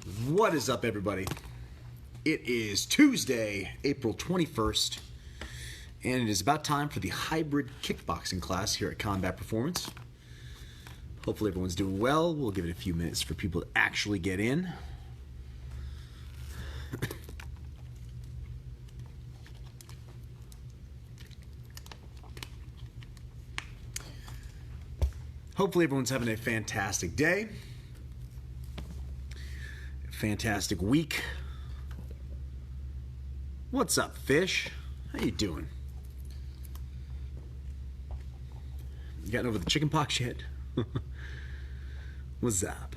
What is up, everybody? It is Tuesday, April 21st, and it is about time for the hybrid kickboxing class here at Combat Performance. Hopefully everyone's doing well. We'll give it a few minutes for people to actually get in. Hopefully everyone's having a fantastic day, fantastic week. What's up, Fish? How you doing? You gotten over the chicken pox yet? What's up?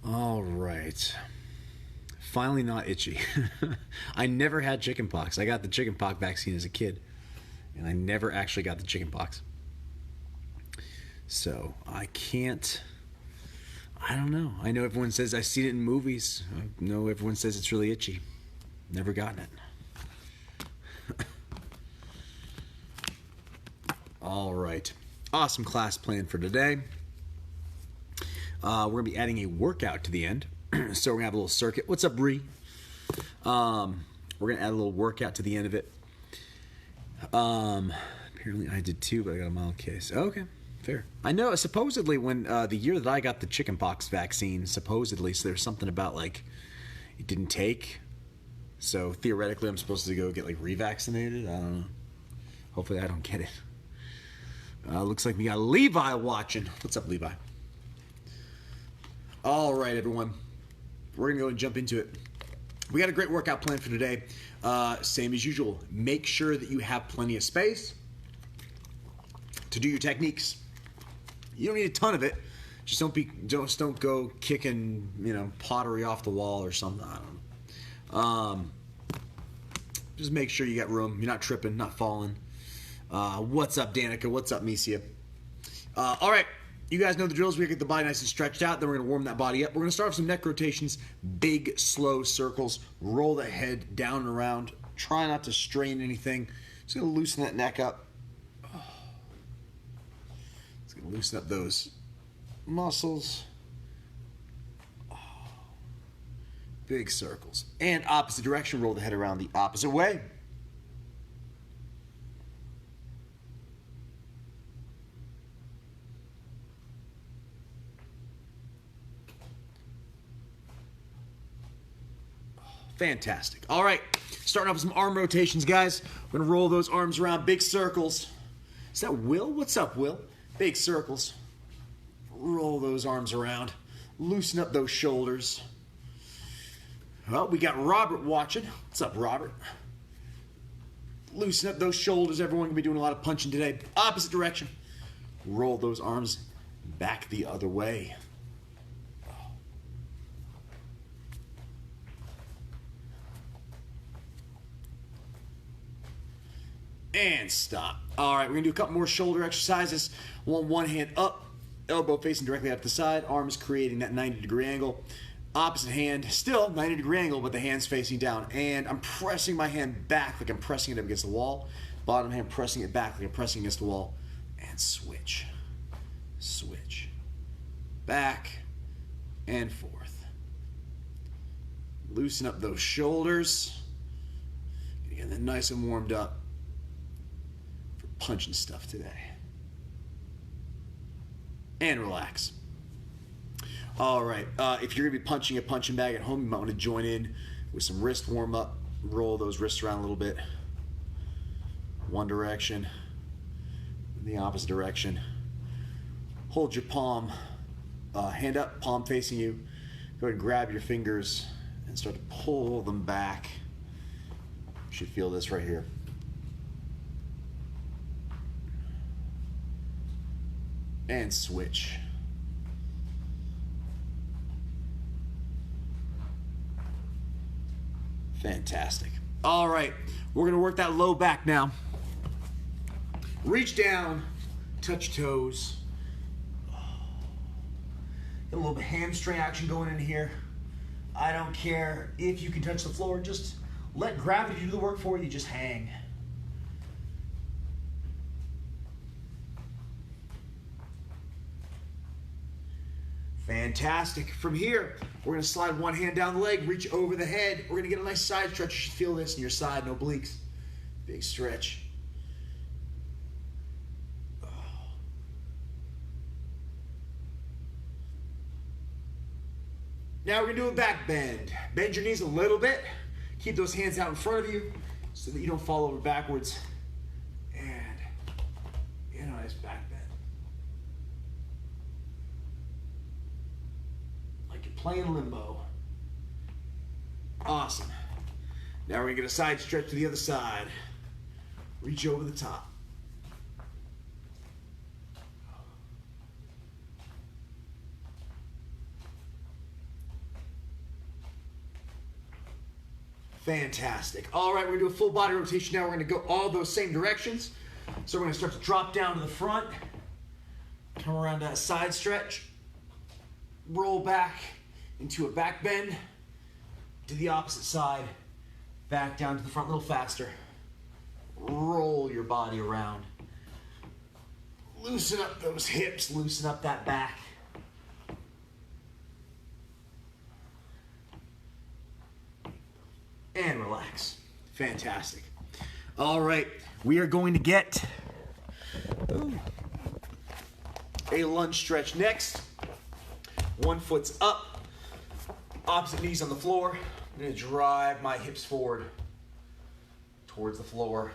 All right. Finally not itchy. I never had chicken pox. I got the chicken pox vaccine as a kid, and I never actually got the chicken pox. So I can't, I don't know. I know everyone says I see it in movies. I know everyone says it's really itchy. Never gotten it. All right. Awesome class plan for today. We're going to be adding a workout to the end. So we're going to have a little circuit. What's up, Bree? We're going to add a little workout to the end of it. Apparently I did too, but I got a mild case. Okay, fair. I know, supposedly when the year that I got the chickenpox vaccine, supposedly, so there's something about, like, it didn't take. So theoretically I'm supposed to go get, like, revaccinated. I don't know. Hopefully I don't get it. Looks like we got Levi watching. What's up, Levi? All right, everyone. We're going to go and jump into it. We got a great workout plan for today. Same as usual. Make sure that you have plenty of space to do your techniques. You don't need a ton of it. Just don't go kicking, pottery off the wall or something. I don't know. Just make sure you got room. You're not tripping, not falling. What's up, Danica? What's up, Misia? All right. You guys know the drills. We're going to get the body nice and stretched out. Then we're going to warm that body up. We're going to start with some neck rotations. Big, slow circles. Roll the head down and around. Try not to strain anything. Just going to loosen that neck up. It's going to loosen up those muscles. Big circles. And opposite direction. Roll the head around the opposite way. Fantastic. All right, starting off with some arm rotations, guys. We're going to roll those arms around, big circles. Is that Will? What's up, Will? Big circles. Roll those arms around. Loosen up those shoulders. Well, we got Robert watching. What's up, Robert? Loosen up those shoulders. Everyone going to be doing a lot of punching today. Opposite direction. Roll those arms back the other way. And stop. All right, we're going to do a couple more shoulder exercises. One hand up, elbow facing directly out to the side, arms creating that 90-degree angle. Opposite hand, still 90-degree angle, but the hand's facing down. And I'm pressing my hand back like I'm pressing it up against the wall. Bottom hand pressing it back like I'm pressing against the wall. And switch. Switch. Back and forth. Loosen up those shoulders. Get them nice and warmed up. Punching stuff today. And relax. All right. If you're going to be punching a punching bag at home, you might want to join in with some wrist warm up. Roll those wrists around a little bit. One direction. The opposite direction. Hold your palm. Hand up, palm facing you. Go ahead and grab your fingers and start to pull them back. You should feel this right here. And switch. Fantastic. All right, we're going to work that low back now. Reach down, touch toes. Get a little bit hamstring action going in here. I don't care if you can touch the floor, just let gravity do the work for you, just hang. Fantastic. From here, we're going to slide one hand down the leg, reach over the head. We're going to get a nice side stretch. You should feel this in your side, no obliques. Big stretch. Now we're going to do a back bend. Bend your knees a little bit. Keep those hands out in front of you so that you don't fall over backwards. And get a nice back bend. Like you're playing limbo. Awesome. Now we're going to get a side stretch to the other side. Reach over the top. Fantastic. All right, we're going to do a full body rotation now. We're going to go all those same directions. So we're going to start to drop down to the front. Come around that side stretch. Roll back into a back bend. To the opposite side. Back down to the front a little faster. Roll your body around. Loosen up those hips. Loosen up that back. And relax. Fantastic. All right, we are going to get a lunge stretch next. One foot's up, opposite knees on the floor. I'm going to drive my hips forward towards the floor.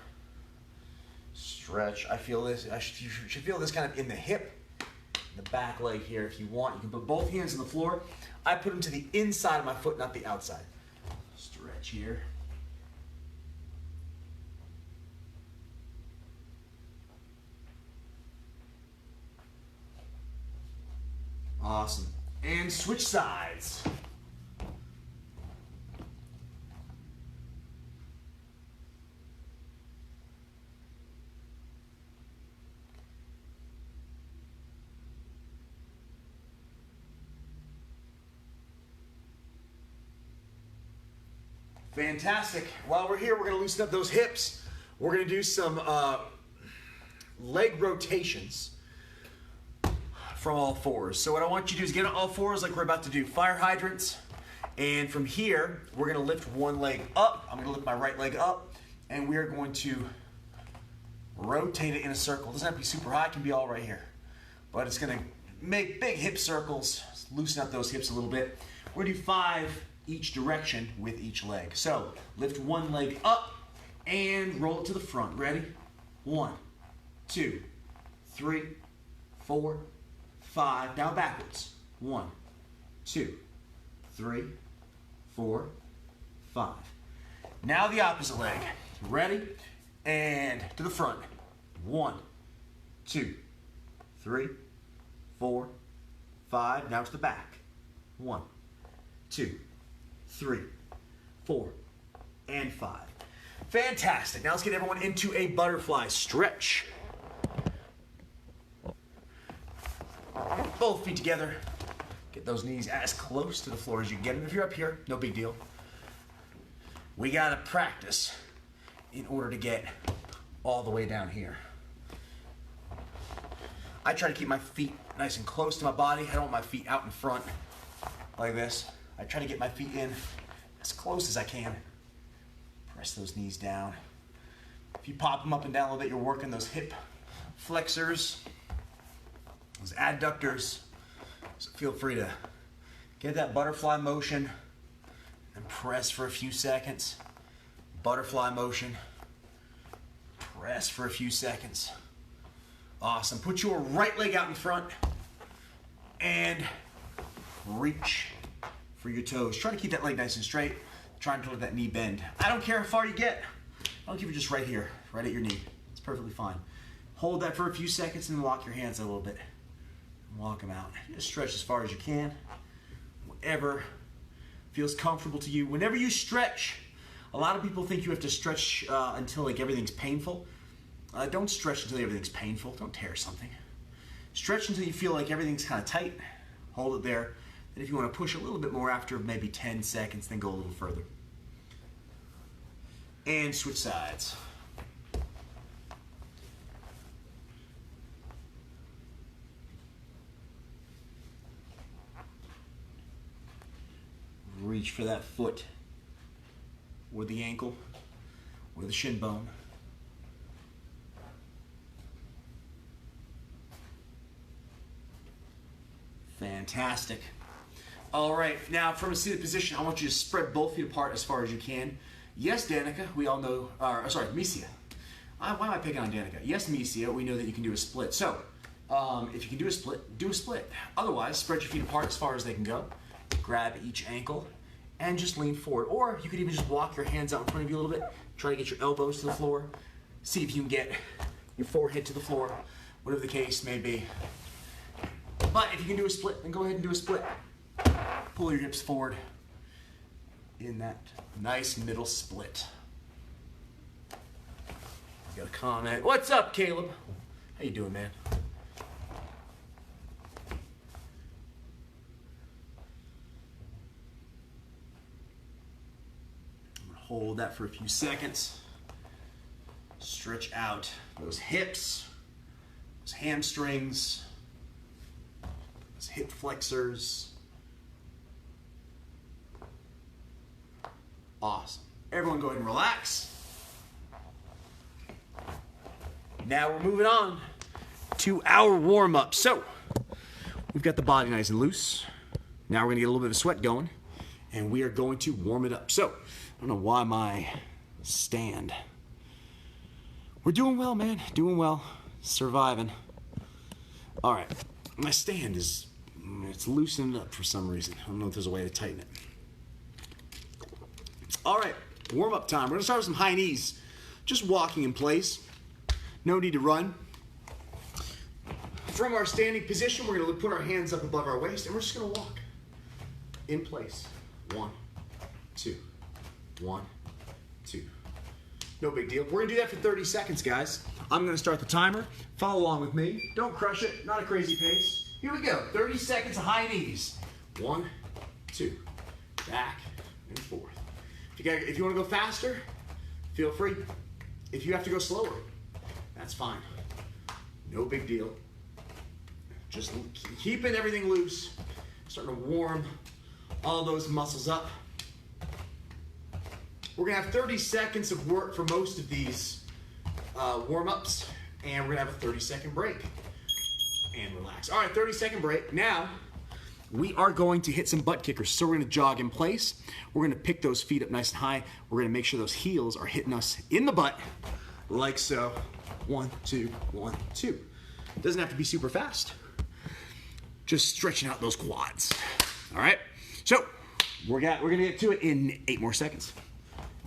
Stretch. I feel this. You should feel this kind of in the hip, the back leg here if you want. You can put both hands on the floor. I put them to the inside of my foot, not the outside. Stretch here. Awesome. And switch sides. Fantastic. While we're here, we're going to loosen up those hips. We're going to do some leg rotations from all fours. So what I want you to do is get on all fours like we're about to do fire hydrants. And from here, we're going to lift one leg up. I'm going to lift my right leg up. And we're going to rotate it in a circle. It doesn't have to be super high. It can be all right here. But it's going to make big hip circles. Loosen up those hips a little bit. We're going to do 5 each direction with each leg. So lift one leg up and roll it to the front. Ready? 1, 2, 3, 4, 5. Now backwards. 1, 2, 3, 4, 5. Now the opposite leg. Ready? And to the front. 1, 2, 3, 4, 5. Now to the back. 1, 2, 3, 4, and 5. Fantastic. Now let's get everyone into a butterfly stretch. Both feet together. Get those knees as close to the floor as you can get them. If you're up here, no big deal. We gotta practice in order to get all the way down here. I try to keep my feet nice and close to my body. I don't want my feet out in front like this. I try to get my feet in as close as I can. Press those knees down. If you pop them up and down a little bit, you're working those hip flexors, those adductors. So feel free to get that butterfly motion and press for a few seconds. Butterfly motion. Press for a few seconds. Awesome. Put your right leg out in front and reach for your toes. Try to keep that leg nice and straight. Trying to let that knee bend. I don't care how far you get. I don't give it just right here, right at your knee. It's perfectly fine. Hold that for a few seconds and lock your hands a little bit. And walk them out. Just stretch as far as you can. Whatever feels comfortable to you. Whenever you stretch, a lot of people think you have to stretch until like everything's painful. Don't stretch until everything's painful. Don't tear something. Stretch until you feel like everything's kind of tight. Hold it there. And if you want to push a little bit more after maybe 10 seconds, then go a little further. And switch sides. Reach for that foot or the ankle or the shin bone. Fantastic. All right, now from a seated position, I want you to spread both feet apart as far as you can. Yes, Danica, we all know, sorry, Misia. Why am I picking on Danica? Yes, Misia, we know that you can do a split. So, if you can do a split, do a split. Otherwise, spread your feet apart as far as they can go. Grab each ankle and just lean forward. Or you could even just walk your hands out in front of you a little bit. Try to get your elbows to the floor. See if you can get your forehead to the floor, whatever the case may be. But if you can do a split, then go ahead and do a split. Pull your hips forward in that nice middle split. Got a comment. What's up, Caleb? How you doing, man? I'm gonna hold that for a few seconds. Stretch out those hips, those hamstrings, those hip flexors. Awesome. Everyone go ahead and relax. Now we're moving on to our warm-up. So, we've got the body nice and loose. Now we're gonna get a little bit of sweat going, and we are going to warm it up. So, I don't know why my stand. We're doing well, man, doing well, surviving. All right, my stand is, it's loosened up for some reason. I don't know if there's a way to tighten it. All right, warm-up time. We're gonna start with some high knees. Just walking in place. No need to run. From our standing position, we're gonna put our hands up above our waist and we're just gonna walk in place. 1, 2, 1, 2. No big deal. We're gonna do that for 30 seconds, guys. I'm gonna start the timer. Follow along with me. Don't crush it, not a crazy pace. Here we go, 30 seconds of high knees. 1, 2, back and forth. If you wanna go faster, feel free. If you have to go slower, that's fine. No big deal. Just keeping everything loose, starting to warm all those muscles up. We're gonna have 30 seconds of work for most of these warm-ups, and we're gonna have a 30-second break and relax. All right, 30-second break. Now, we are going to hit some butt kickers. So we're gonna jog in place. We're gonna pick those feet up nice and high. We're gonna make sure those heels are hitting us in the butt, like so. 1, 2, 1, 2. Doesn't have to be super fast. Just stretching out those quads. All right, so we're gonna get to it in 8 more seconds.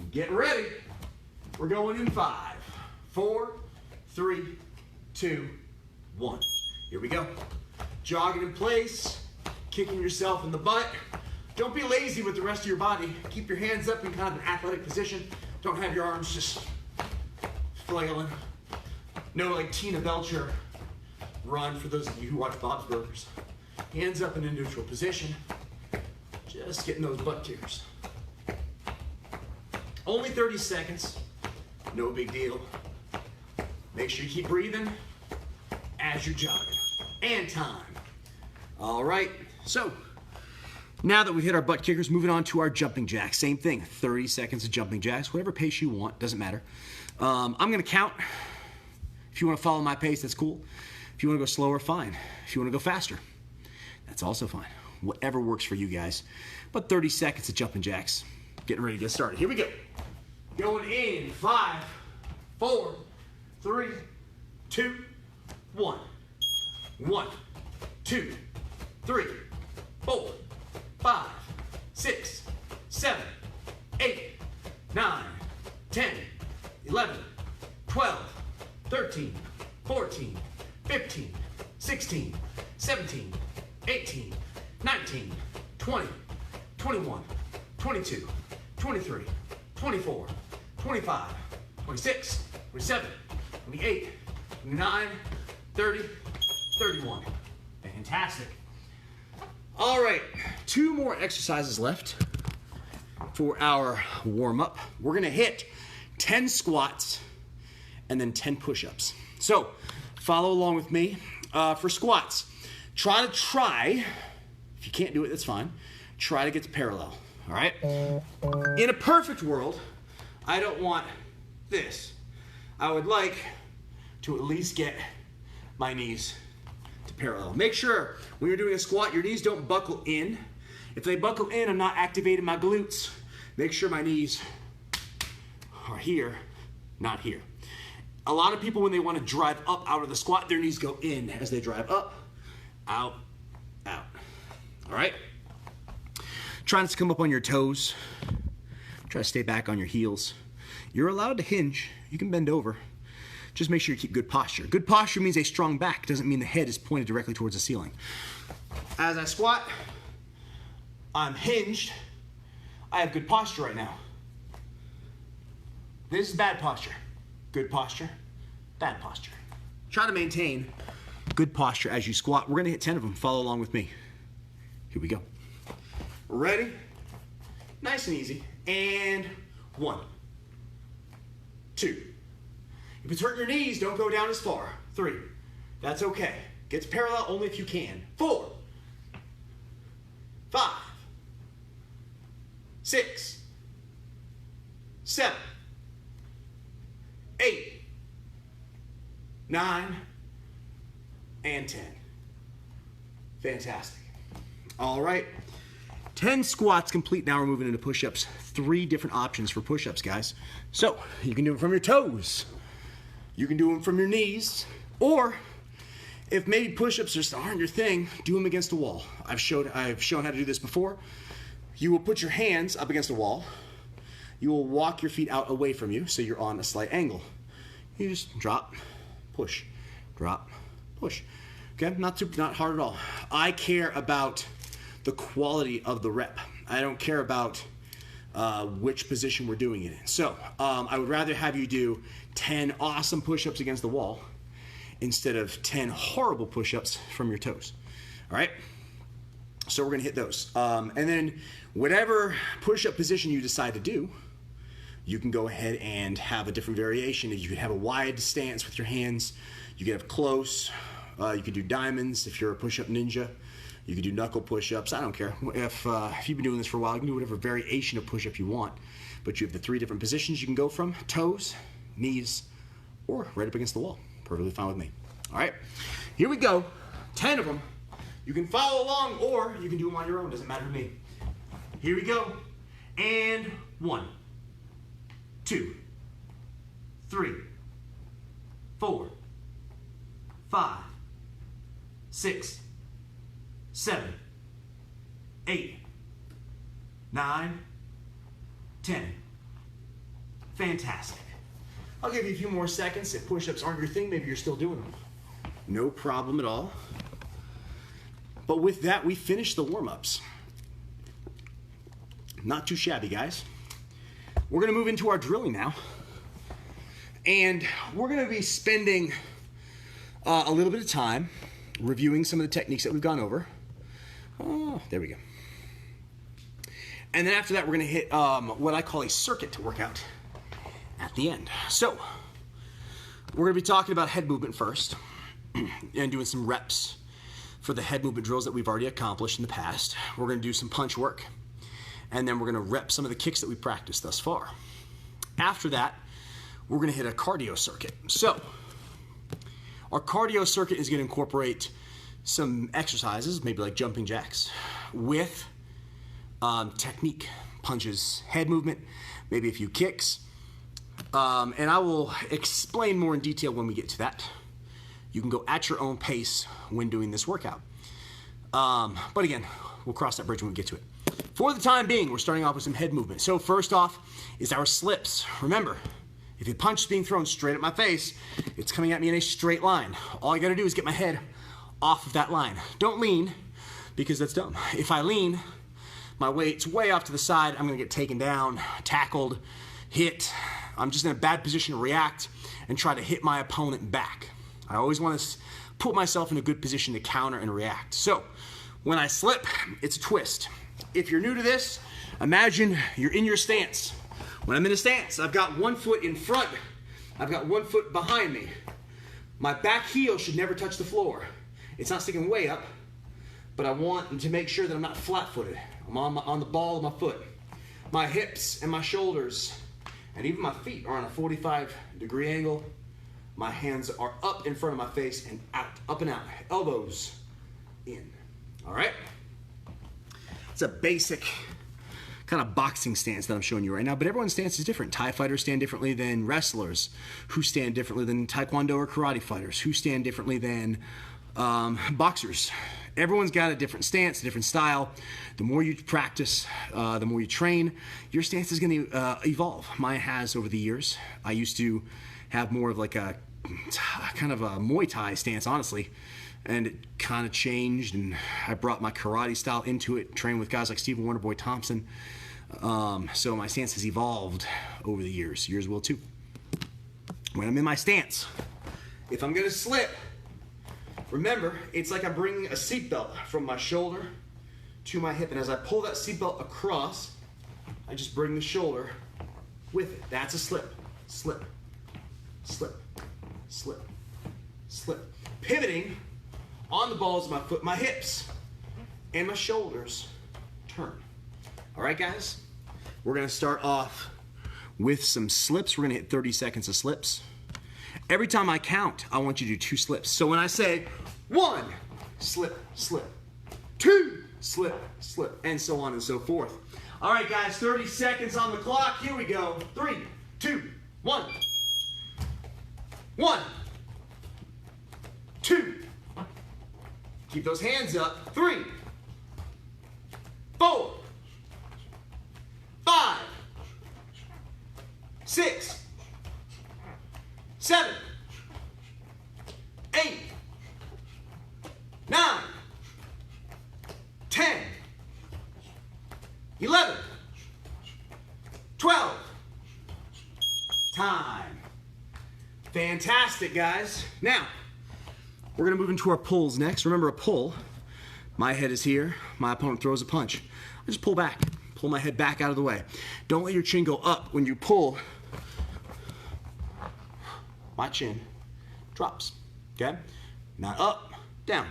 Get ready. We're going in 5, 4, 3, 2, 1. Here we go. Jogging in place. Kicking yourself in the butt. Don't be lazy with the rest of your body. Keep your hands up in kind of an athletic position. Don't have your arms just flailing. No, like Tina Belcher run, for those of you who watch Bob's Burgers. Hands up in a neutral position. Just getting those butt kickers. Only 30 seconds. No big deal. Make sure you keep breathing as you're jogging. And time. All right. So, now that we've hit our butt kickers, moving on to our jumping jacks. Same thing, 30 seconds of jumping jacks, whatever pace you want, doesn't matter. I'm gonna count. If you wanna follow my pace, that's cool. If you wanna go slower, fine. If you wanna go faster, that's also fine. Whatever works for you guys. But 30 seconds of jumping jacks. Getting ready to get started. Here we go. Going in, 5, 4, 3, 2, 1. 1, 2, 3, 4, 5, 6, 7, 8, 9, 10, 11, 12, 13, 14, 15, 16, 17, 18, 19, 20, 21, 22, 23, 24, 25, 26, 27, 28, 29, 30, 31. Fantastic. All right, 2 more exercises left for our warm-up. We're gonna hit 10 squats and then 10 push-ups. So follow along with me. For squats, try, if you can't do it, that's fine. Try to get to parallel, all right? In a perfect world, I don't want this. I would like to at least get my knees to parallel. Make sure when you're doing a squat, your knees don't buckle in. If they buckle in, I'm not activating my glutes. Make sure my knees are here, not here. A lot of people, when they want to drive up out of the squat, their knees go in as they drive up, out, out. All right? Try not to come up on your toes. Try to stay back on your heels. You're allowed to hinge. You can bend over. Just make sure you keep good posture. Good posture means a strong back. Doesn't mean the head is pointed directly towards the ceiling. As I squat, I'm hinged. I have good posture right now. This is bad posture. Good posture, bad posture. Try to maintain good posture as you squat. We're gonna hit 10 of them. Follow along with me. Here we go. Ready? Nice and easy. And 1, 2. If it's hurting your knees, don't go down as far. 3. That's okay. Get to parallel only if you can. 4, 5, 6, 7, 8, 9, and 10. Fantastic. All right. 10 squats complete. Now we're moving into push-ups. 3 different options for push-ups, guys. So you can do it from your toes. You can do them from your knees. Or if maybe push-ups just aren't your thing, do them against a wall. I've shown how to do this before. You will put your hands up against a wall. You will walk your feet out away from you so you're on a slight angle. You just drop, push, drop, push. Okay, not hard at all. I care about the quality of the rep. I don't care about which position we're doing it in. So I would rather have you do 10 awesome push-ups against the wall instead of 10 horrible push-ups from your toes. All right? So we're gonna hit those. And then whatever push-up position you decide to do, you can go ahead and have a different variation. You could have a wide stance with your hands. You could have close. You could do diamonds if you're a push-up ninja. You could do knuckle push-ups. I don't care. If you've been doing this for a while, you can do whatever variation of push-up you want. But you have the 3 different positions you can go from: toes, knees, or right up against the wall. Perfectly fine with me. All right, here we go. 10 of them. You can follow along or you can do them on your own. Doesn't matter to me. Here we go. And 1, 2, 3, 4, 5, 6, 7, 8, 9, 10. Fantastic. I'll give you a few more seconds. If push-ups aren't your thing, maybe you're still doing them. No problem at all. But with that, we finished the warm-ups. Not too shabby, guys. We're gonna move into our drilling now. And we're gonna be spending a little bit of time reviewing some of the techniques that we've gone over. Oh, there we go. And then after that, we're gonna hit what I call a circuit workout at the end. So, we're gonna be talking about head movement first and doing some reps for the head movement drills that we've already accomplished in the past. We're gonna do some punch work, and then we're gonna rep some of the kicks that we practiced thus far. After that, we're gonna hit a cardio circuit. So, our cardio circuit is gonna incorporate some exercises, maybe like jumping jacks, with technique, punches, head movement, maybe a few kicks. And I will explain more in detail when we get to that. You can go at your own pace when doing this workout. But again, we'll cross that bridge when we get to it. For the time being, we're starting off with some head movement. So first off is our slips. Remember, if a punch is being thrown straight at my face, it's coming at me in a straight line. All I gotta do is get my head off of that line. Don't lean, because that's dumb. If I lean, my weight's way off to the side, I'm gonna get taken down, tackled, hit. I'm just in a bad position to react and try to hit my opponent back. I always want to put myself in a good position to counter and react. So when I slip, it's a twist. if you're new to this, imagine you're in your stance. When I'm in a stance, I've got one foot in front, I've got one foot behind me. My back heel should never touch the floor. It's not sticking way up, but I want to make sure that I'm not flat-footed. I'm on the ball of my foot. My hips and my shoulders and even my feet are on a 45-degree angle. My hands are up in front of my face and out, up and out, elbows in. All right? It's a basic kind of boxing stance that I'm showing you right now, but everyone's stance is different. Thai fighters stand differently than wrestlers, who stand differently than Taekwondo or karate fighters, who stand differently than boxers. Everyone's got a different stance, a different style. The more you practice, the more you train, your stance is going to evolve. Mine has over the years. I used to have more of like a kind of a Muay Thai stance, honestly, and it kind of changed, and I brought my karate style into it, trained with guys like Stephen Wonderboy Thompson. So my stance has evolved over the years. Yours will too. When I'm in my stance, if I'm going to slip, remember, it's like I'm bringing a seatbelt from my shoulder to my hip, and as I pull that seatbelt across, I just bring the shoulder with it. That's a slip. Slip. Slip. Slip. Slip. Pivoting on the balls of my foot, my hips, and my shoulders turn. All right, guys? We're going to start off with some slips. We're going to hit 30 seconds of slips. Every time I count, I want you to do 2 slips. So when I say 1, slip, slip, 2, slip, slip, and so on and so forth. All right, guys, 30 seconds on the clock. Here we go. 3, 2, 1. 1, 2. Keep those hands up. 3, 4, 5, 6, 7, 8, 9, 10, 11, 12. Time. Fantastic, guys. Now, we're going to move into our pulls next. Remember, a pull, my head is here, my opponent throws a punch. I just pull back, pull my head back out of the way. Don't let your chin go up. When you pull, my chin drops, okay? Not up, down.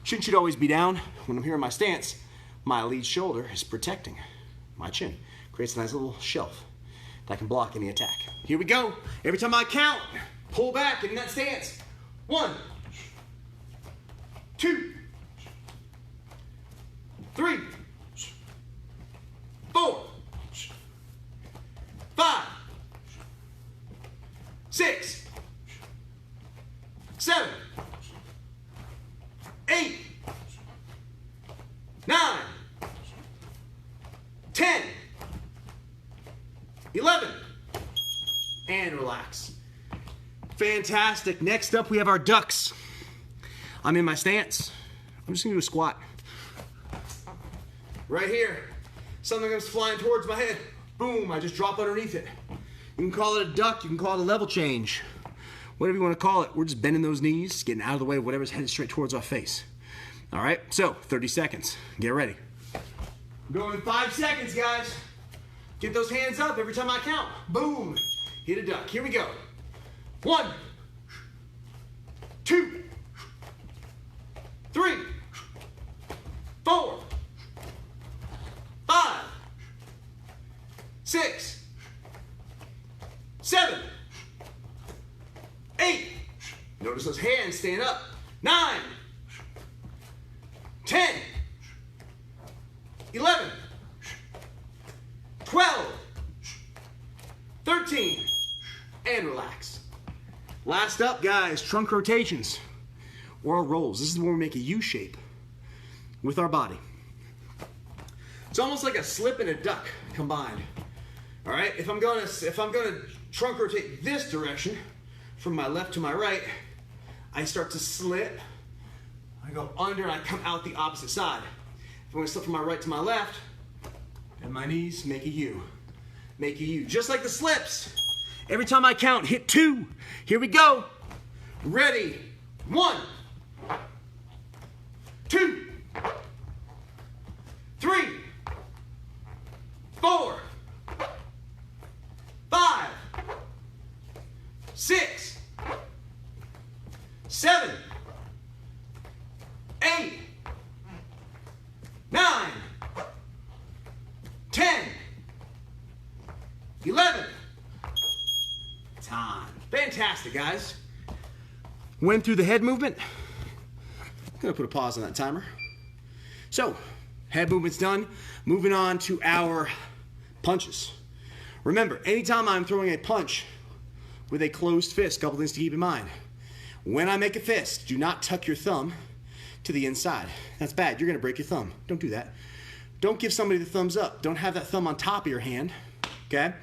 Chin should always be down. When I'm here in my stance, my lead shoulder is protecting my chin. Creates a nice little shelf that can block any attack. Here we go. Every time I count, pull back in that stance. 1, 2, 3, 4, 5, 6, 7, 8, 9, 10, 11, and relax. Fantastic. Next up, we have our ducks. I'm in my stance. I'm just gonna do a squat. Right here. Something comes flying towards my head. Boom, I just drop underneath it. You can call it a duck, you can call it a level change. Whatever you want to call it. We're just bending those knees, getting out of the way of whatever's headed straight towards our face. All right, so 30 seconds. Get ready. I'm going in 5 seconds, guys. Get those hands up every time I count. Boom. Hit a duck. Here we go. 1, 2, 3, 4, 5, 6, 7, 8. Notice those hands stand up. 9, 10, 11, 12, 13, and relax. Last up, guys, trunk rotations or rolls. This is where we make a U shape with our body. It's almost like a slip and a duck combined. All right, if I'm gonna trunk rotate this direction from my left to my right, I start to slip. I go under and I come out the opposite side. If I'm gonna slip from my right to my left, and my knees make a U. Make a U, just like the slips. Every time I count, hit 2. Here we go. Ready. 1, 2, 3, 11. Time. Fantastic, guys. Went through the head movement. I'm gonna put a pause on that timer. So, head movement's done. Moving on to our punches. Remember, anytime I'm throwing a punch with a closed fist, a couple things to keep in mind. When I make a fist, do not tuck your thumb to the inside. That's bad. You're gonna break your thumb. Don't do that. Don't give somebody the thumbs up. Don't have that thumb on top of your hand, okay?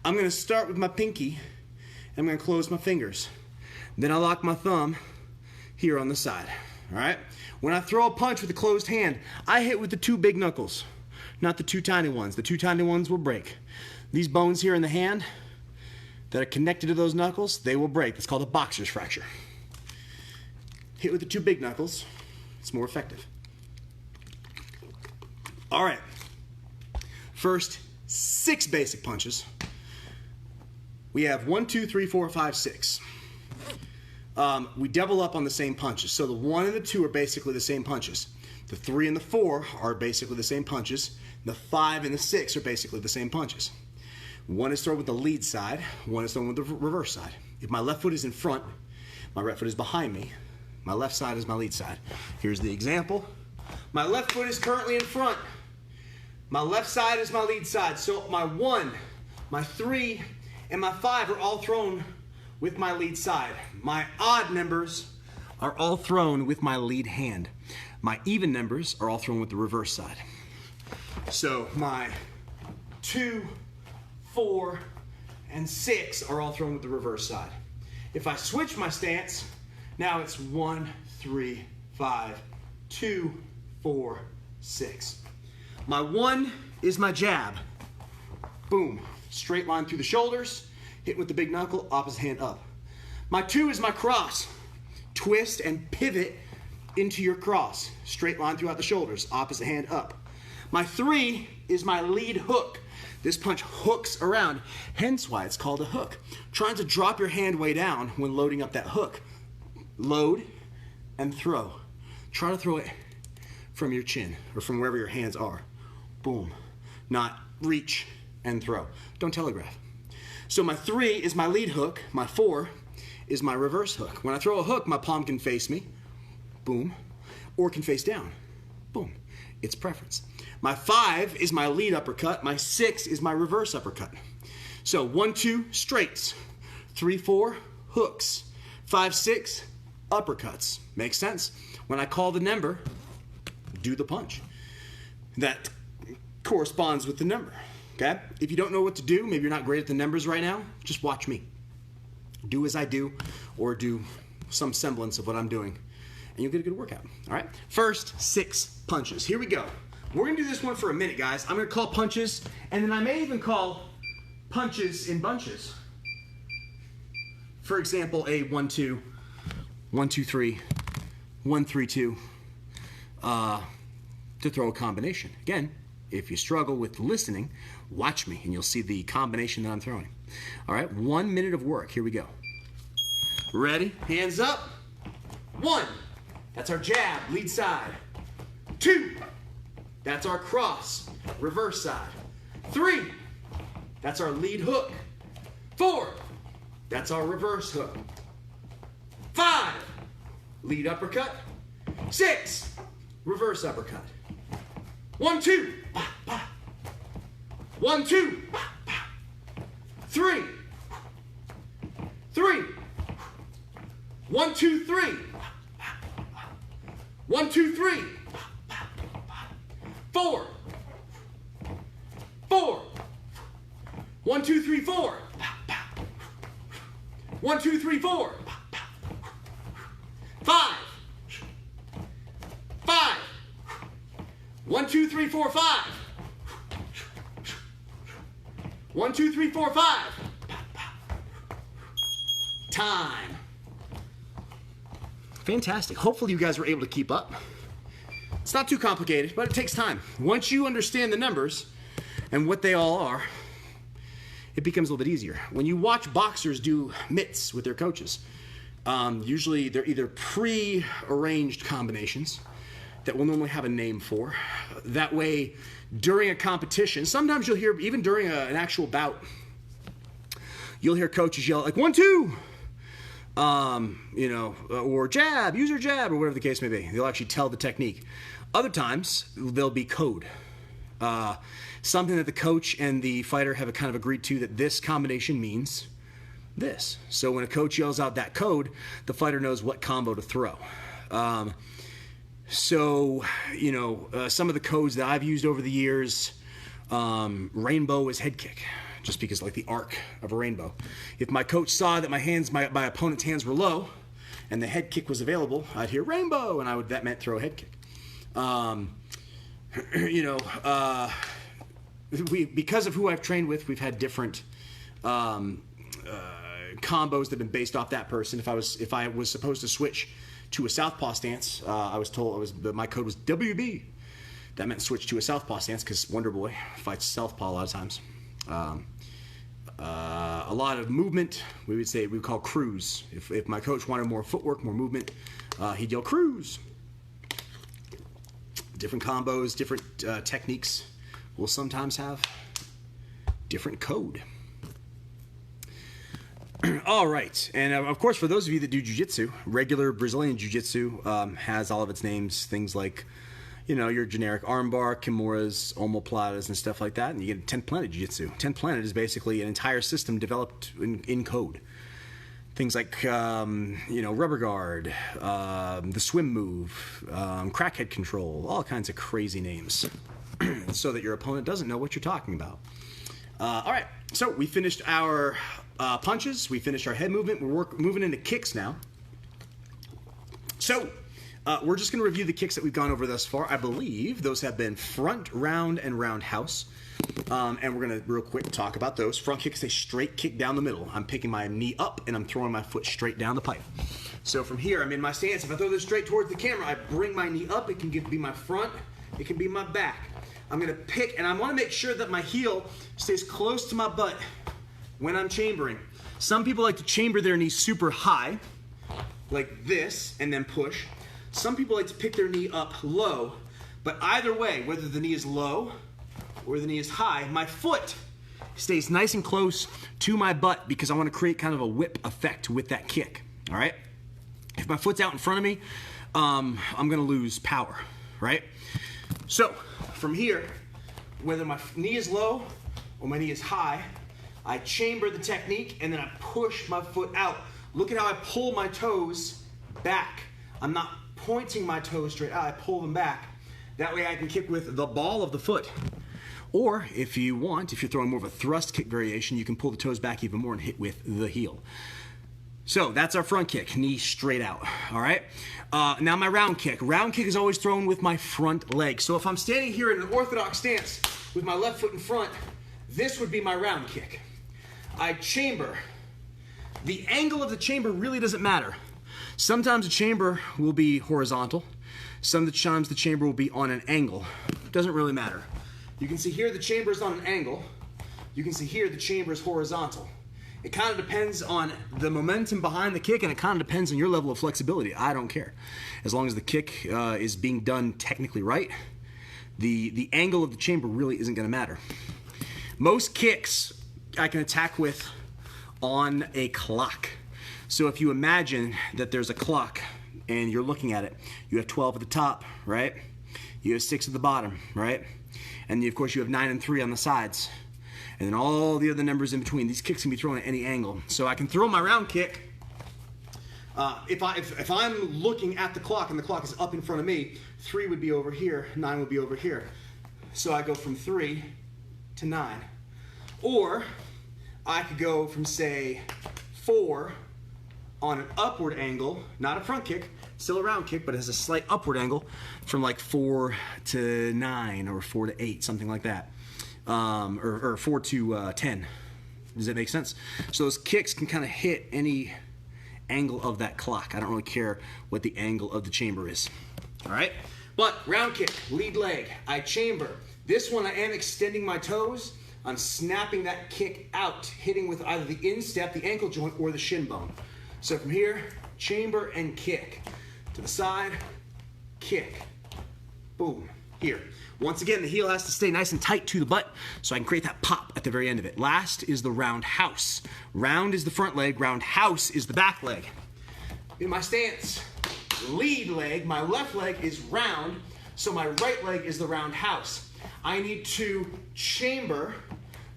I'm gonna start with my pinky, and I'm gonna close my fingers. Then I lock my thumb here on the side, all right? When I throw a punch with a closed hand, I hit with the 2 big knuckles, not the 2 tiny ones. The 2 tiny ones will break. These bones here in the hand that are connected to those knuckles, they will break. It's called a boxer's fracture. Hit with the 2 big knuckles, it's more effective. All right, first 6 basic punches. We have 1, 2, 3, 4, 5, 6. We double up on the same punches. So the 1 and the 2 are basically the same punches. The 3 and the 4 are basically the same punches. The 5 and the 6 are basically the same punches. One is thrown with the lead side, one is thrown with the reverse side. If my left foot is in front, my right foot is behind me, my left side is my lead side. Here's the example. My left foot is currently in front. My left side is my lead side. So my 1, my 3, and my 5 are all thrown with my lead side. My odd numbers are all thrown with my lead hand. My even numbers are all thrown with the reverse side. So my 2, 4, and 6 are all thrown with the reverse side. If I switch my stance, now it's 1, 3, 5, 2, 4, 6. My 1 is my jab. Boom. Straight line through the shoulders, hit with the big knuckle, opposite hand up. My 2 is my cross. Twist and pivot into your cross. Straight line throughout the shoulders, opposite hand up. My 3 is my lead hook. This punch hooks around, hence why it's called a hook. Trying to drop your hand way down when loading up that hook. Load and throw. Try to throw it from your chin or from wherever your hands are. Boom. Not reach and throw. Don't telegraph. So my 3 is my lead hook. My 4 is my reverse hook. When I throw a hook, my palm can face me. Boom. Or can face down. Boom. It's preference. My 5 is my lead uppercut. My 6 is my reverse uppercut. So 1, 2, straights. 3, 4, hooks. 5, 6, uppercuts. Makes sense? When I call the number, do the punch. That corresponds with the number. Okay? If you don't know what to do, maybe you're not great at the numbers right now, just watch me. Do as I do, or do some semblance of what I'm doing, and you'll get a good workout. All right? First 6 punches. Here we go. We're going to do this one for a minute, guys. I'm going to call punches, and then I may even call punches in bunches. For example, a 1, 2, 1, 2, 3, 1, 3, 2, to throw a combination. Again, if you struggle with listening, watch me, and you'll see the combination that I'm throwing. All right, 1 minute of work. Here we go. Ready? Hands up. 1. That's our jab, lead side. 2. That's our cross, reverse side. 3. That's our lead hook. 4. That's our reverse hook. 5. Lead uppercut. 6. Reverse uppercut. 1, 2. 1, 2. 3. 3. 1, 2, 3. 1, 2, 3. 4. 4. 1, 2, 3, 4. 1, 2, 3, 4. 5. 5. 1, 2, 3, 4, 5. 1, 2, 3, 4, 5. Time. Fantastic. Hopefully you guys were able to keep up. It's not too complicated, but it takes time. Once you understand the numbers and what they all are, it becomes a little bit easier. When you watch boxers do mitts with their coaches, usually they're either pre-arranged combinations that we'll normally have a name for. That way, during a competition, sometimes you'll hear, even during an actual bout, you'll hear coaches yell like 1, 2, you know, or jab, use your jab, or whatever the case may be. They'll actually tell the technique. Other times, there'll be code. Something that the coach and the fighter have kind of agreed to, that this combination means this. So when a coach yells out that code, the fighter knows what combo to throw. So, you know, some of the codes that I've used over the years, rainbow is head kick, just because like the arc of a rainbow. If my coach saw that my opponent's hands were low and the head kick was available, I'd hear rainbow, and that meant throw a head kick. You know, because of who I've trained with, we've had different combos that have been based off that person. If I was supposed to switch to a southpaw stance, I was told my code was WB. That meant switch to a southpaw stance because Wonder Boy fights southpaw a lot of times. A lot of movement, we would call cruise. If my coach wanted more footwork, more movement, he'd yell cruise. Different combos, different techniques will sometimes have different code. All right, and of course, for those of you that do jiu-jitsu, regular Brazilian jiu-jitsu has all of its names, things like, you know, your generic armbar, kimuras, omoplatas, and stuff like that, and you get 10 planet jiu-jitsu. 10 planet is basically an entire system developed in code. Things like, you know, rubber guard, the swim move, crackhead control, all kinds of crazy names, so that your opponent doesn't know what you're talking about. All right, so we finished our punches, we finished our head movement, we're moving into kicks now. So, we're just going to review the kicks that we've gone over thus far. I believe those have been front, round, and roundhouse. And we're going to real quick talk about those. Front kick is a straight kick down the middle. I'm picking my knee up and I'm throwing my foot straight down the pipe. So from here, I'm in my stance. If I throw this straight towards the camera, I bring my knee up. It can be my front. It can be my back. I'm going to pick, and I want to make sure that my heel stays close to my butt when I'm chambering. Some people like to chamber their knees super high, like this, and then push. Some people like to pick their knee up low, but either way, whether the knee is low or the knee is high, my foot stays nice and close to my butt because I want to create kind of a whip effect with that kick, all right? If my foot's out in front of me, I'm going to lose power, right? So from here, whether my knee is low or my knee is high, I chamber the technique and then I push my foot out. Look at how I pull my toes back. I'm not pointing my toes straight out, I pull them back. That way I can kick with the ball of the foot. Or if you want, if you're throwing more of a thrust kick variation, you can pull the toes back even more and hit with the heel. So that's our front kick, knee straight out, all right? Now my round kick. Round kick is always thrown with my front leg. So if I'm standing here in an orthodox stance with my left foot in front, this would be my round kick. I chamber. The angle of the chamber really doesn't matter. Sometimes the chamber will be horizontal. Sometimes the chamber will be on an angle. It doesn't really matter. You can see here the chamber is on an angle. You can see here the chamber is horizontal. It kind of depends on the momentum behind the kick, and it kind of depends on your level of flexibility. I don't care. As long as the kick is being done technically right, the angle of the chamber really isn't going to matter. Most kicks I can attack with on a clock. So if you imagine that there's a clock and you're looking at it, you have 12 at the top, right? You have 6 at the bottom, right? And of course you have 9 and 3 on the sides. And then all the other numbers in between. These kicks can be thrown at any angle. So I can throw my round kick. If I'm looking at the clock and the clock is up in front of me, 3 would be over here, 9 would be over here. So I go from 3 to 9. Or I could go from, say, 4 on an upward angle, not a front kick, still a round kick, but it has a slight upward angle from like 4 to 9 or 4 to 8, something like that. Or 4 to 10. Does that make sense? So those kicks can kind of hit any angle of that clock. I don't really care what the angle of the chamber is. All right? But round kick, lead leg, I chamber. This one I am extending my toes. I'm snapping that kick out, hitting with either the instep, the ankle joint, or the shin bone. So from here, chamber and kick. To the side, kick. Boom. here. Once again, the heel has to stay nice and tight to the butt so I can create that pop at the very end of it. Last is the roundhouse. Round is the front leg, roundhouse is the back leg. In my stance, lead leg, my left leg is round, so my right leg is the roundhouse. I need to chamber,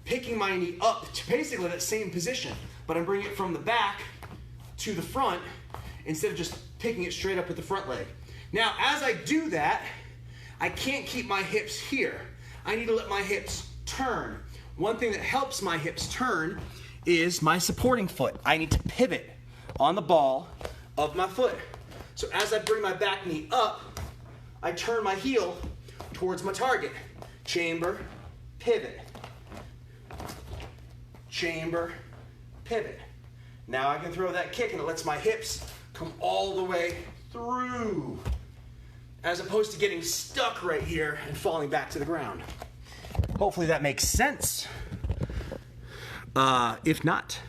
picking my knee up to basically that same position, but I'm bringing it from the back to the front instead of just picking it straight up with the front leg. Now, as I do that, I can't keep my hips here. I need to let my hips turn. One thing that helps my hips turn is my supporting foot. I need to pivot on the ball of my foot. So as I bring my back knee up, I turn my heel towards my target. Chamber, pivot. Chamber, pivot. Now I can throw that kick and it lets my hips come all the way through, as opposed to getting stuck right here and falling back to the ground. Hopefully that makes sense. If not,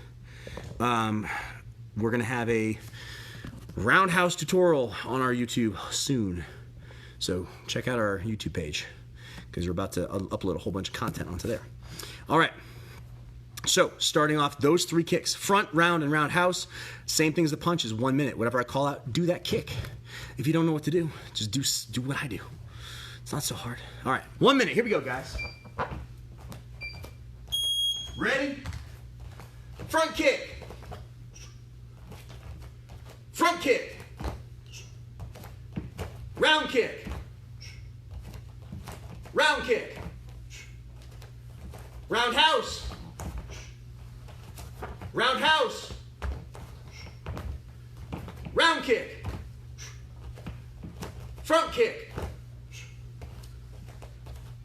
we're gonna have a roundhouse tutorial on our YouTube soon. So check out our YouTube page because we're about to upload a whole bunch of content onto there. All right. So starting off those 3 kicks, front, round, and roundhouse, same thing as the punch is 1 minute. Whatever I call out, do that kick. If you don't know what to do, just do what I do. It's not so hard. All right, 1 minute, here we go, guys. Ready? Front kick. Front kick. Round kick. Round kick. Roundhouse. Roundhouse. Round kick. Front kick.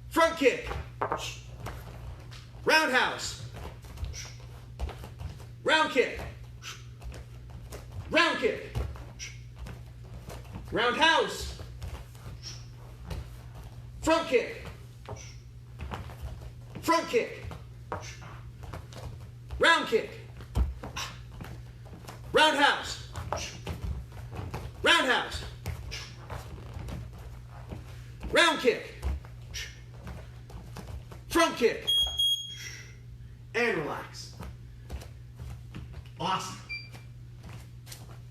Front kick. Roundhouse. Round kick. Round kick. Roundhouse. Front kick. Front kick. Round kick. Roundhouse. Roundhouse. Round kick. Front kick. And relax. Awesome.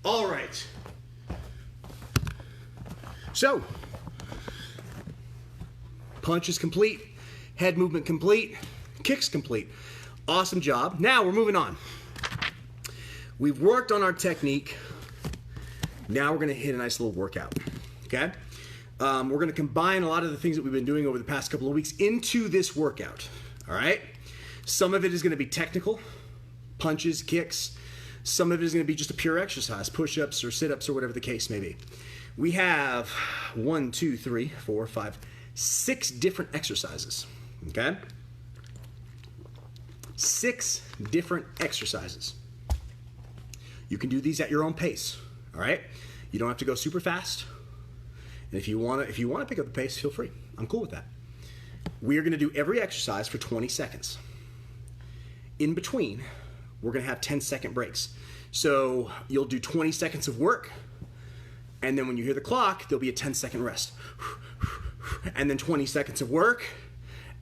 All right. So, punch is complete, head movement complete, kicks complete. Awesome job. Now we're moving on. We've worked on our technique. Now we're gonna hit a nice little workout, okay? We're gonna combine a lot of the things that we've been doing over the past couple of weeks into this workout, all right? Some of it is gonna be technical, punches, kicks. Some of it is gonna be just a pure exercise, push-ups or sit-ups or whatever the case may be. We have 1, 2, 3, 4, 5, 6 different exercises, okay? 6 different exercises. You can do these at your own pace, all right? You don't have to go super fast. And if you want to pick up the pace, feel free. I'm cool with that. We are going to do every exercise for 20 seconds. In between, we're going to have 10-second breaks. So you'll do 20 seconds of work, and then when you hear the clock, there'll be a 10-second rest. And then 20 seconds of work,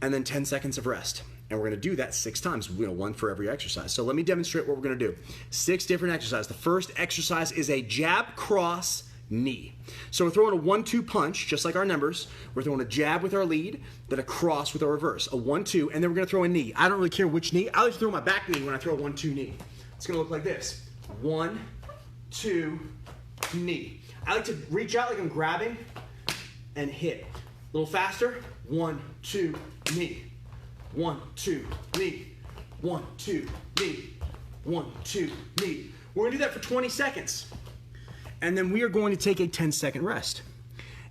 and then 10 seconds of rest. And we're going to do that 6 times, one for every exercise. So let me demonstrate what we're going to do. 6 different exercises. The first exercise is a jab, cross, knee. So we're throwing a 1-2 punch, just like our numbers. We're throwing a jab with our lead, then a cross with our reverse. A 1-2, and then we're going to throw a knee. I don't really care which knee. I like to throw my back knee when I throw a 1-2 knee. It's going to look like this. 1, 2, knee. I like to reach out like I'm grabbing and hit. A little faster. 1, 2, knee. 1, 2, knee. 1, 2, knee. 1, 2, knee. We're going to do that for 20 seconds. And then we are going to take a 10-second rest.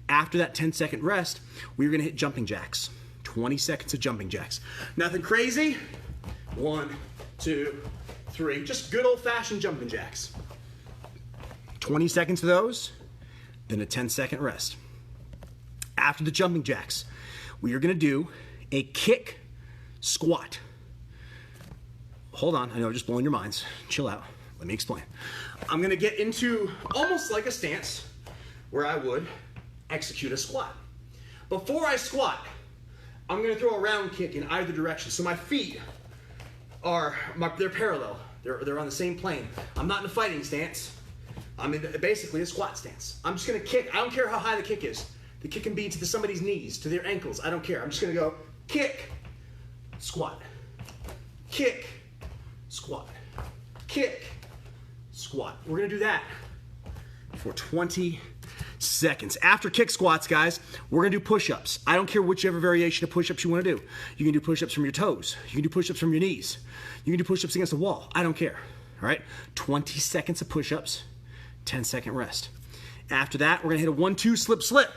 After that 10-second rest, we're going to hit jumping jacks. 20 seconds of jumping jacks. Nothing crazy. 1, 2, 3. Just good old-fashioned jumping jacks. 20 seconds of those, then a 10-second rest. After the jumping jacks, we are going to do a kick squat. Hold on, I know, just blowing your minds. Chill out. Let me explain. I'm going to get into almost like a stance where I would execute a squat. Before I squat, I'm gonna throw a round kick in either direction. So my feet they're parallel. They're on the same plane. I'm not in a fighting stance. I'm in basically a squat stance. I'm just gonna kick. I don't care how high the kick is. The kick can be to somebody's knees, to their ankles. I don't care. I'm just gonna go kick, squat, kick, squat, kick, squat. We're gonna do that for 20 seconds. After kick squats, guys, we're gonna do push-ups. I don't care whichever variation of push-ups you wanna do. You can do push-ups from your toes. You can do push-ups from your knees. You can do push-ups against the wall. I don't care, all right? 20 seconds of push-ups, 10-second rest. After that, we're gonna hit a 1-2 slip, slip.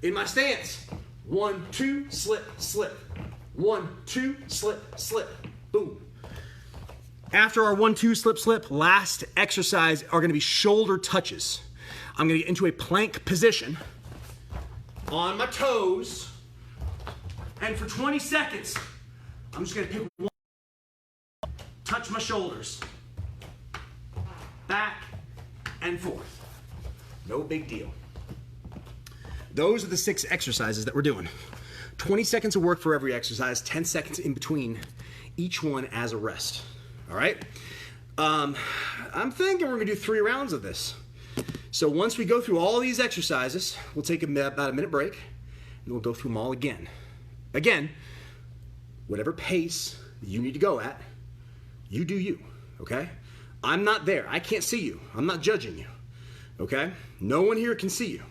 In my stance, 1-2 slip, slip. 1-2 slip, slip, boom. After our 1-2 slip, slip, last exercise are gonna be shoulder touches. I'm gonna get into a plank position on my toes, and for 20 seconds, I'm just gonna pick one, touch my shoulders, back and forth. No big deal. Those are the 6 exercises that we're doing. 20 seconds of work for every exercise, 10 seconds in between each one as a rest, all right? I'm thinking we're gonna do 3 rounds of this. So once we go through all these exercises, we'll take about a minute break, and we'll go through them all again. Again, whatever pace you need to go at, you do you, okay? I'm not there. I can't see you. I'm not judging you, okay? No one here can see you.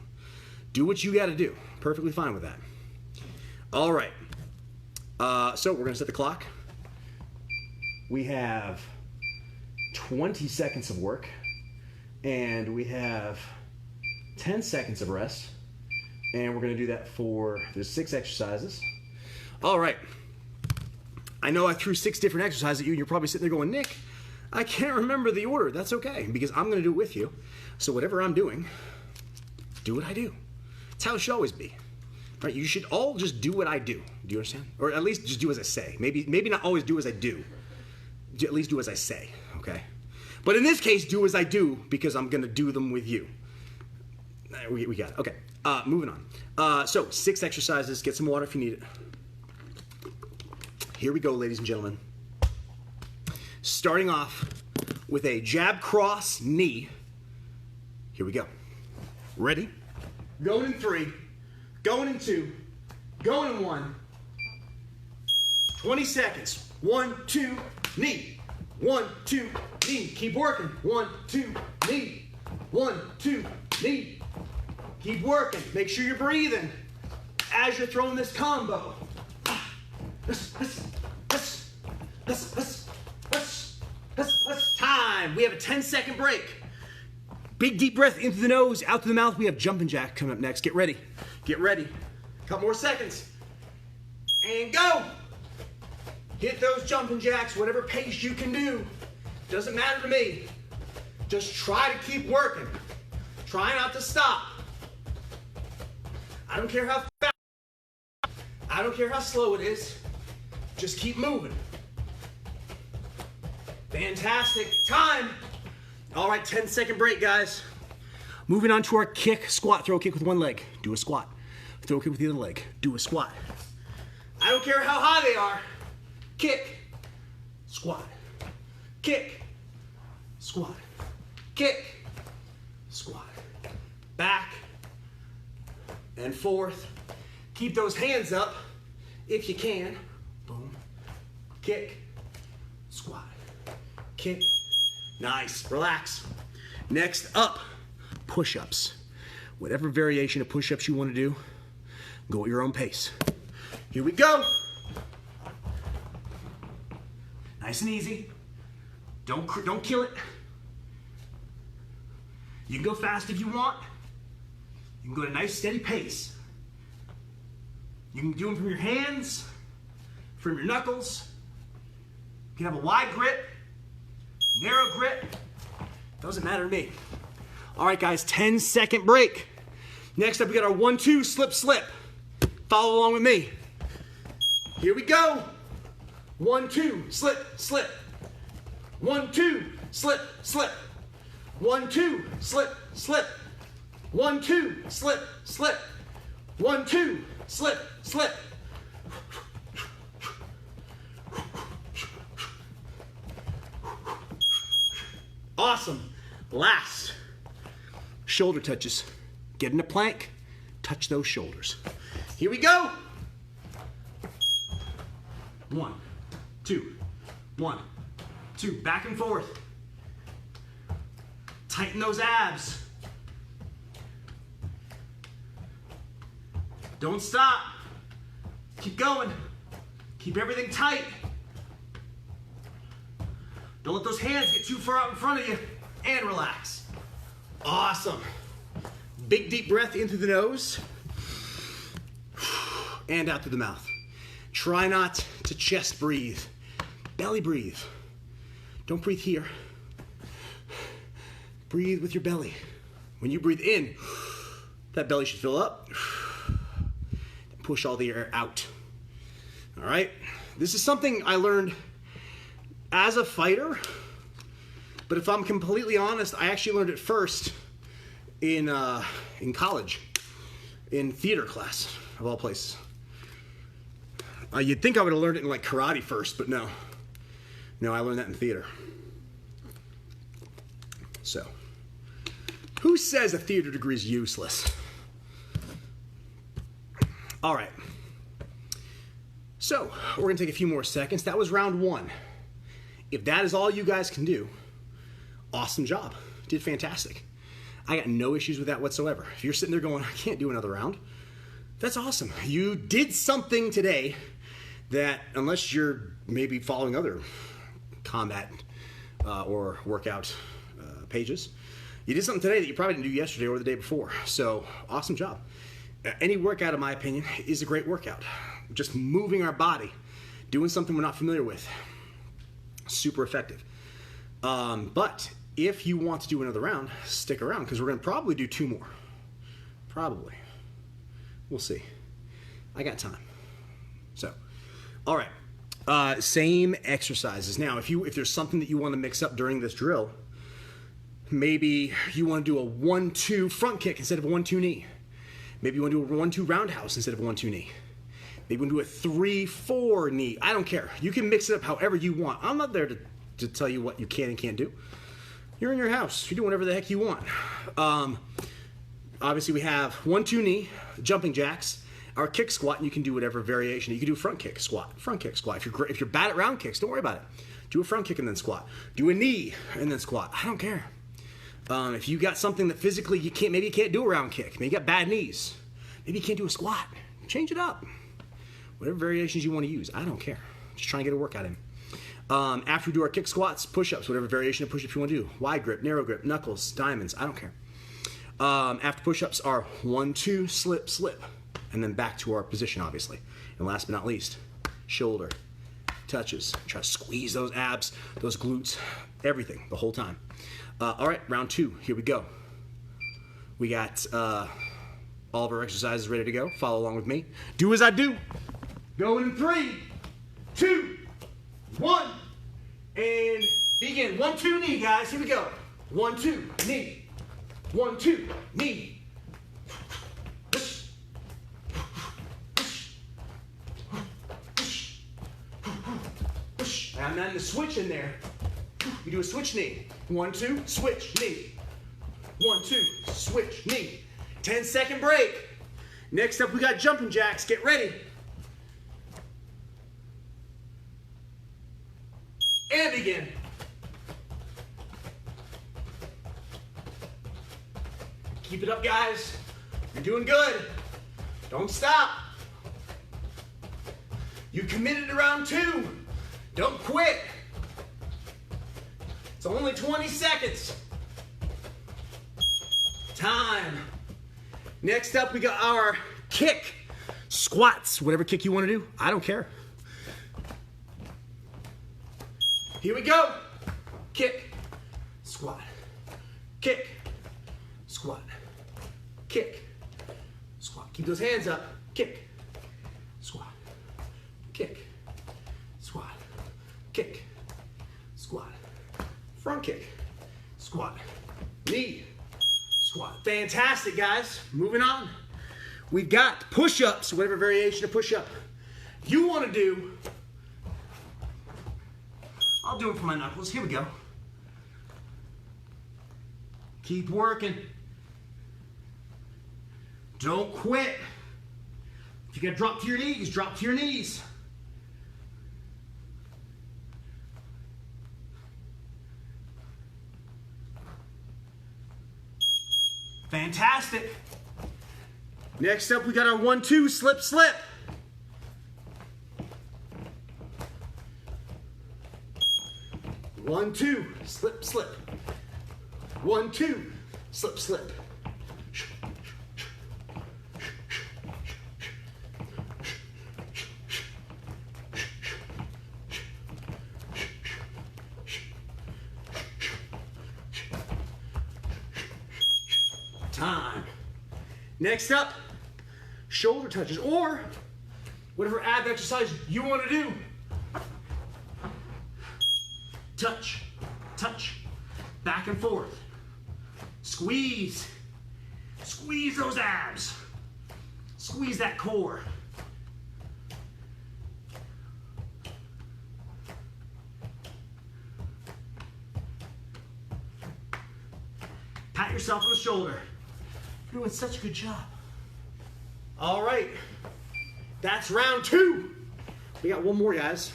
Do what you gotta do. Perfectly fine with that. All right. So we're gonna set the clock. We have 20 seconds of work, and we have 10 seconds of rest, and we're gonna do that for, there's 6 exercises. All right. I know I threw 6 different exercises at you, and you're probably sitting there going, Nick, I can't remember the order. That's okay, because I'm gonna do it with you. So whatever I'm doing, do what I do. That's how it should always be, right? You should all just do what I do. Do you understand? Or at least just do as I say. Maybe not always do as I do. At least do as I say, okay? But in this case, do as I do, because I'm gonna do them with you. We got it, okay. Moving on. So 6 exercises, get some water if you need it. Here we go, ladies and gentlemen. Starting off with a jab cross knee. Here we go. Ready? Going in 3, going in 2, going in 1. 20 seconds. 1, 2, knee. 1, 2, knee. Keep working. 1, 2, knee. 1, 2, knee. Keep working. Make sure you're breathing as you're throwing this combo. Time. We have a 10-second break. Big deep breath into the nose, out through the mouth. We have jumping jack coming up next. Get ready. Get ready. Couple more seconds. And go. Hit those jumping jacks, whatever pace you can do. Doesn't matter to me. Just try to keep working. Try not to stop. I don't care how fast. I don't care how slow it is. Just keep moving. Fantastic. Time. All right, 10-second break, guys. Moving on to our kick, squat, throw a kick with one leg. Do a squat. Throw a kick with the other leg. Do a squat. I don't care how high they are. Kick, squat, kick, squat, kick, squat. Back and forth. Keep those hands up if you can. Boom. Kick, squat, kick. Nice, relax. Next up, push-ups. Whatever variation of push-ups you want to do, go at your own pace. Here we go. Nice and easy. Don't kill it. You can go fast if you want. You can go at a nice steady pace. You can do them from your hands, from your knuckles. You can have a wide grip, narrow grip. Doesn't matter to me. All right, guys, 10-second break. Next up, we got our 1-2 slip, slip. Follow along with me. Here we go. 1-2 slip, slip. 1-2 slip, slip. 1-2 slip, slip. 1-2 slip, slip. 1-2 slip, slip. Awesome. Last, shoulder touches. Get in a plank, touch those shoulders. Here we go. 1, 2, 1, 2, back and forth. Tighten those abs. Don't stop. Keep going. Keep everything tight. Don't let those hands get too far out in front of you. And relax. Awesome. Big deep breath in through the nose. And out through the mouth. Try not to chest breathe. Belly breathe. Don't breathe here. Breathe with your belly. When you breathe in, that belly should fill up. Push all the air out. All right? This is something I learned as a fighter, but if I'm completely honest, I actually learned it first in college, in theater class, of all places. You'd think I would have learned it in like karate first, but no. No, I learned that in theater. So, who says a theater degree is useless? All right. So, we're going to take a few more seconds. That was round 1. If that is all you guys can do, awesome job. Did fantastic. I got no issues with that whatsoever. If you're sitting there going, I can't do another round, that's awesome. You did something today that, unless you're maybe following other combat or workout pages, you did something today that you probably didn't do yesterday or the day before. So, awesome job. Any workout, in my opinion, is a great workout. Just moving our body, doing something we're not familiar with. Super effective. But if you want to do another round, stick around because we're going to probably do 2 more. Probably. We'll see. I got time. So, all right. Same exercises. Now, if there's something that you want to mix up during this drill, maybe you want to do a 1-2 front kick instead of a 1-2 knee. Maybe you want to do a 1-2 roundhouse instead of a 1-2 knee. Maybe you want to do a 3-4 knee. I don't care. You can mix it up however you want. I'm not there to tell you what you can and can't do. You're in your house. You do whatever the heck you want. Obviously, we have 1-2 knee, jumping jacks, our kick squat, and you can do whatever variation. You can do front kick squat, front kick squat. If you're bad at round kicks, don't worry about it. Do a front kick and then squat. Do a knee and then squat. I don't care. If you got something that physically maybe you can't do a round kick. Maybe you got bad knees. Maybe you can't do a squat. Change it up. Whatever variations you want to use. I don't care. Just try and get a workout in. After we do our kick squats, push-ups, whatever variation of push-ups you want to do. Wide grip, narrow grip, knuckles, diamonds. I don't care. After push-ups are 1-2, slip, slip. And then back to our position, obviously. And last but not least, shoulder touches. Try to squeeze those abs, those glutes, everything, the whole time. All right, round 2. Here we go. We got all of our exercises ready to go. Follow along with me. Do as I do. Going in 3, 2, 1, and begin. 1-2 knee, guys. Here we go. 1-2 knee. 1-2 knee. And then the switch in there. You do a switch knee. 1-2, switch knee. 1-2, switch knee. 10-second break. Next up, we got jumping jacks. Get ready. And begin. Keep it up, guys. You're doing good. Don't stop. You committed to round 2. Don't quit. It's only 20 seconds. Time. Next up, we got our kick. Squats. Whatever kick you want to do. I don't care. Here we go. Kick. Squat. Kick. Squat. Kick. Squat. Keep those hands up. Kick. Squat. Kick. Squat. Kick. Squat. Front kick. Squat. Knee. Squat. Fantastic, guys. Moving on. We've got push-ups, whatever variation of push-up you want to do. I'll do it for my knuckles. Here we go. Keep working. Don't quit. If you got to drop to your knees, drop to your knees. Fantastic. Next up, we got our 1-2 slip slip. 1-2 slip slip. 1-2 slip slip. Time. Next up, shoulder touches, or whatever ab exercise you want to do. Touch, touch, back and forth. Squeeze, squeeze those abs. Squeeze that core. Pat yourself on the shoulder. You're doing such a good job. All right, that's round 2. We got one more, guys.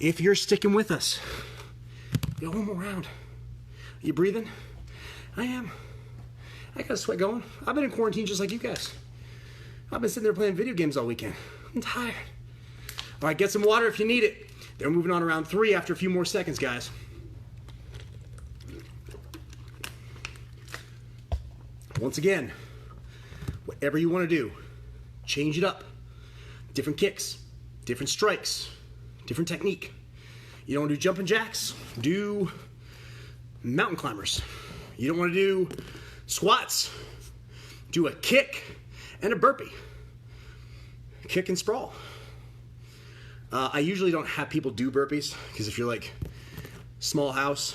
If you're sticking with us, we got one more round. Are you breathing? I am. I got a sweat going. I've been in quarantine just like you guys. I've been sitting there playing video games all weekend. I'm tired. All right, get some water if you need it. They're moving on to round 3 after a few more seconds, guys. Once again, whatever you want to do, change it up. Different kicks, different strikes, different technique. You don't want to do jumping jacks, do mountain climbers. You don't want to do squats, do a kick and a burpee. Kick and sprawl. I usually don't have people do burpees because if you're like small house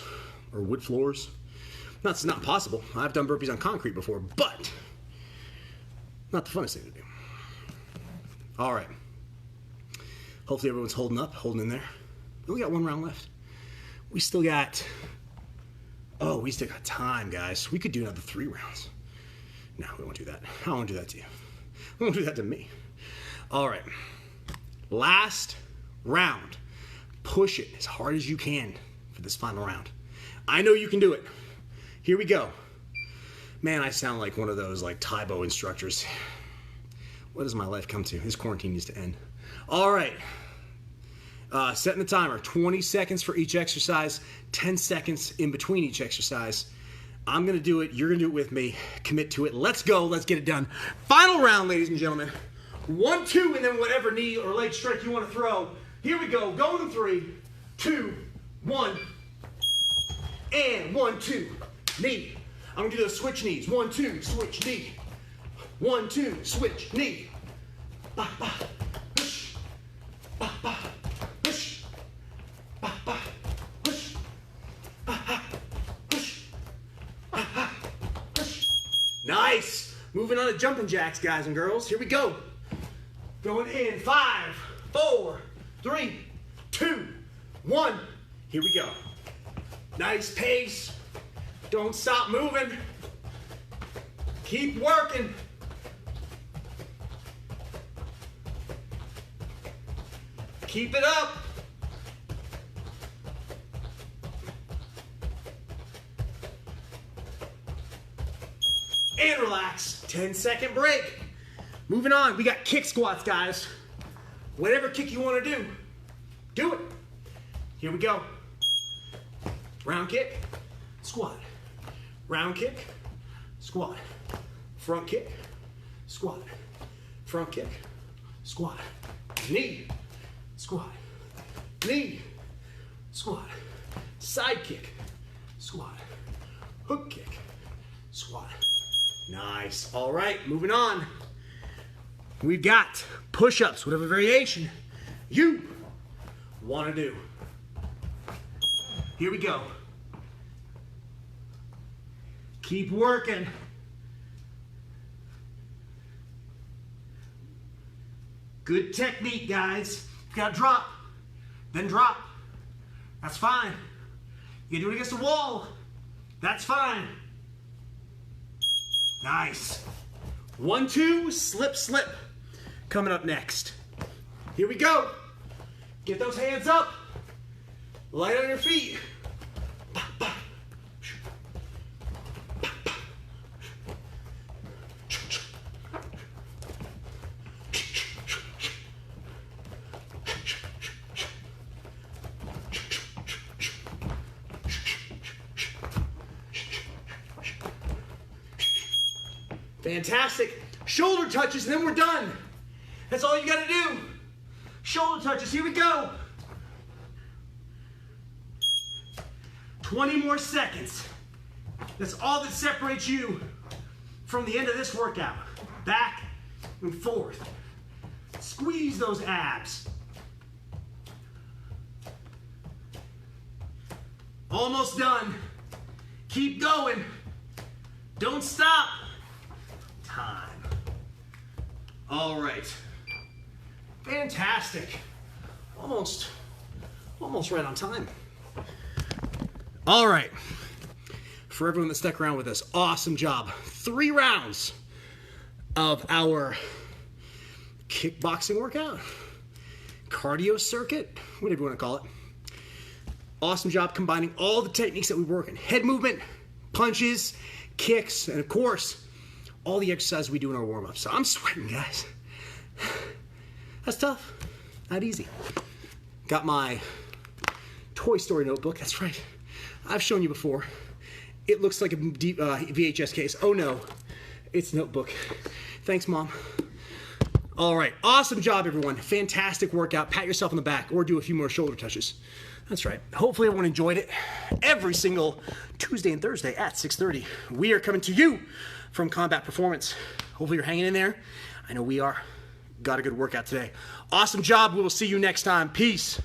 or wood floors, that's not possible. I've done burpees on concrete before, but not the funnest thing to do. All right. Hopefully everyone's holding up, holding in there. We only got one round left. We still got time, guys. We could do another 3 rounds. No, we won't do that. I don't want to do that to you. We won't do that to me. All right. Last round. Push it as hard as you can for this final round. I know you can do it. Here we go. Man, I sound like one of those like Taibo instructors. What does my life come to? This quarantine needs to end. All right. Setting the timer. 20 seconds for each exercise. 10 seconds in between each exercise. I'm going to do it. You're going to do it with me. Commit to it. Let's go. Let's get it done. Final round, ladies and gentlemen. 1-2, and then whatever knee or leg strike you want to throw. Here we go. Going in 3, 2, 1. And 1-2. Knee. I'm going to do those switch knees. 1-2, switch knee. 1-2, switch knee. Ba, ba, push. Ba, ba, push. Ba, ba, push. Ba, ba, push. Ba, ba, push. Nice. Moving on to jumping jacks, guys and girls. Here we go. Going in 5, 4, 3, 2, 1. Here we go. Nice pace. Don't stop moving. Keep working. Keep it up. And relax. 10-second break. Moving on. We got kick squats, guys. Whatever kick you want to do, do it. Here we go. Round kick, squat. Round kick, squat. Front kick, squat. Front kick, squat. Knee, squat. Knee, squat. Side kick, squat. Hook kick, squat. Nice. All right, moving on. We've got push-ups, whatever variation you want to do. Here we go. Keep working. Good technique, guys. You gotta drop, then drop. That's fine. You do it against the wall. That's fine. Nice. 1, 2, slip, slip. Coming up next. Here we go. Get those hands up. Light on your feet. Fantastic. Shoulder touches, and then we're done. That's all you gotta do. Shoulder touches, here we go. 20 more seconds. That's all that separates you from the end of this workout. Back and forth. Squeeze those abs. Almost done. Keep going. Don't stop. Time. All right. Fantastic. Almost right on time. All right. For everyone that stuck around with us, awesome job. 3 rounds of our kickboxing workout, cardio circuit, whatever you want to call it. Awesome job combining all the techniques that we work in. Head movement, punches, kicks, and of course, all the exercises we do in our warm-up. So I'm sweating, guys. That's tough. Not easy. Got my Toy Story notebook. That's right. I've shown you before. It looks like a VHS case. Oh no, it's a notebook. Thanks, Mom. All right, awesome job, everyone. Fantastic workout. Pat yourself on the back or do a few more shoulder touches. That's right. Hopefully everyone enjoyed it. Every single Tuesday and Thursday at 6:30. We are coming to you from Combat Performance. Hopefully you're hanging in there. I know we are. Got a good workout today. Awesome job. We will see you next time. Peace.